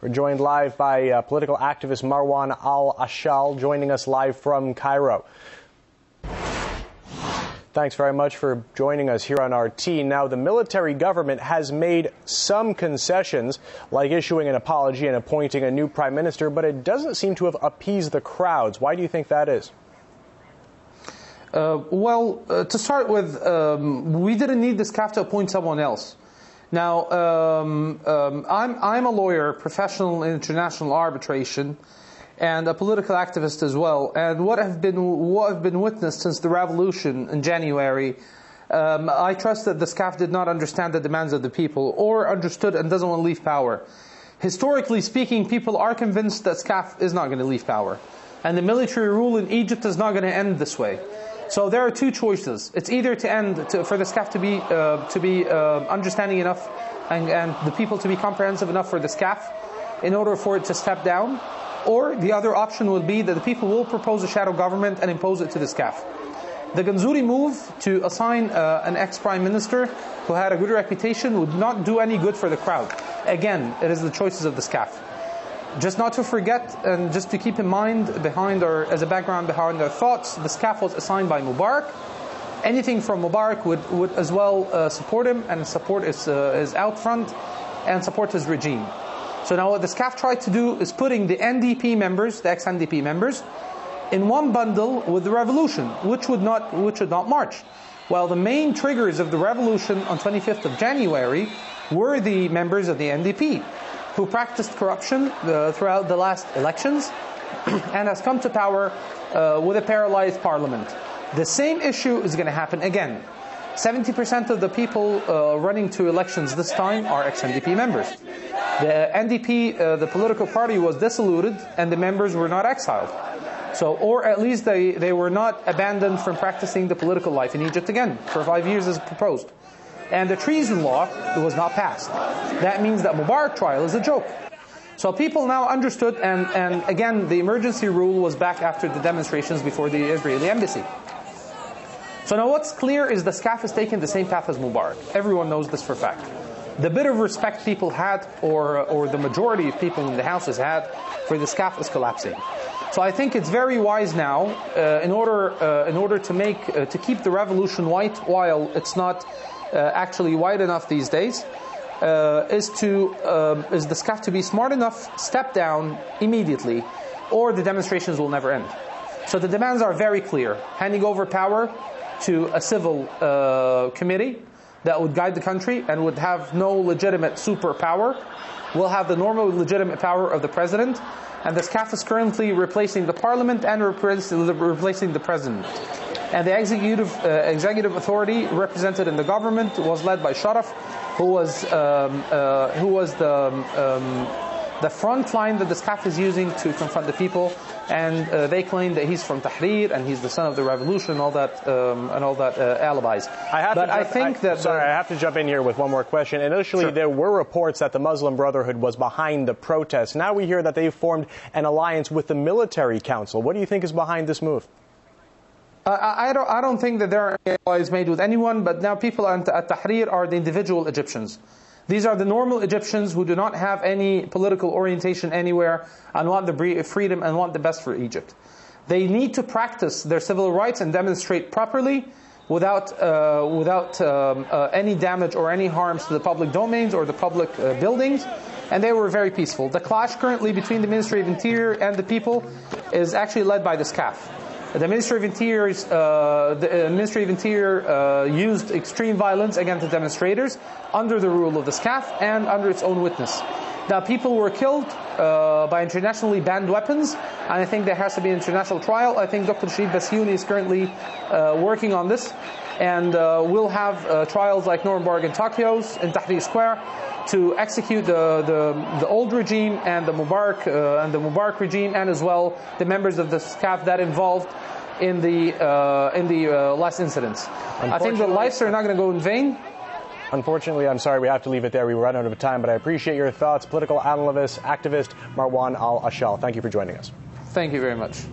We're joined live by political activist Marwan Al Ashaal, joining us live from Cairo. Thanks very much for joining us here on RT. Now, the military government has made some concessions, like issuing an apology and appointing a new prime minister, but it doesn't seem to have appeased the crowds. Why do you think that is? To start with, we didn't need this CAF to appoint someone else. Now, I'm a lawyer, professional in international arbitration, and a political activist as well. And what have been witnessed since the revolution in January, I trust that the SCAF did not understand the demands of the people, or understood and doesn't want to leave power. Historically speaking, people are convinced that SCAF is not going to leave power, and the military rule in Egypt is not going to end this way. So there are two choices. It's either for the SCAF to be understanding enough and the people to be comprehensive enough for the SCAF in order for it to step down, or the other option would be that the people will propose a shadow government and impose it to the SCAF. The Ganzouri move to assign an ex-prime minister who had a good reputation would not do any good for the crowd. Again, it is the choices of the SCAF. Just not to forget, and just to keep in mind as a background behind our thoughts, the SCAF was assigned by Mubarak. Anything from Mubarak would as well support him and support his out front and support his regime. So now what the SCAF tried to do is putting the NDP members, the ex-NDP members, in one bundle with the revolution, which should not march. While the main triggers of the revolution on 25th of January were the members of the NDP, who practiced corruption throughout the last elections and has come to power with a paralyzed parliament. The same issue is going to happen again. 70% of the people running to elections this time are ex-NDP members. The NDP, the political party, was dissoluted and the members were not exiled. So, or at least they were not abandoned from practicing the political life in Egypt again for 5 years as proposed. And the treason law was not passed. That means that Mubarak trial is a joke. So people now understood, and again, the emergency rule was back after the demonstrations before the Israeli embassy. So now what's clear is the SCAF has taken the same path as Mubarak. Everyone knows this for a fact. The bit of respect people had, or the majority of people in the houses had, for the SCAF is collapsing. So I think it's very wise now, in order to keep the revolution white while it's not actually white enough these days, is the SCAF to be smart enough, step down immediately, or the demonstrations will never end. So the demands are very clear: handing over power to a civil committee that would guide the country and would have no legitimate superpower, will have the normal legitimate power of the president, and the SCAF is currently replacing the parliament and replacing the president. And the executive authority represented in the government was led by Sharaf, who was the front line that the SCAF is using to confront the people. And they claim that he's from Tahrir and he's the son of the revolution and all that alibis. I have to jump in here with one more question. Initially, sure, there were reports that the Muslim Brotherhood was behind the protests. Now we hear that they've formed an alliance with the military council. What do you think is behind this move? I don't think that there are allies made with anyone, but now people at Tahrir are the individual Egyptians. These are the normal Egyptians who do not have any political orientation anywhere and want the freedom and want the best for Egypt. They need to practice their civil rights and demonstrate properly without any damage or any harms to the public domains or the public buildings. And they were very peaceful. The clash currently between the Ministry of Interior and the people is actually led by the SCAF. The Ministry of Interior used extreme violence against the demonstrators under the rule of the SCAF and under its own witness. Now, people were killed by internationally banned weapons, and I think there has to be an international trial. I think Dr. Sharif Bassiouni is currently working on this, and we'll have trials like Nuremberg and Tokyo's in Tahrir Square to execute the old regime and the Mubarak regime, and as well the members of the SCAF that involved in the last incidents. I think the lives are not going to go in vain. Unfortunately, I'm sorry, we have to leave it there. We run out of time, but I appreciate your thoughts. Political analyst, activist Marwan Al Ashaal, thank you for joining us. Thank you very much.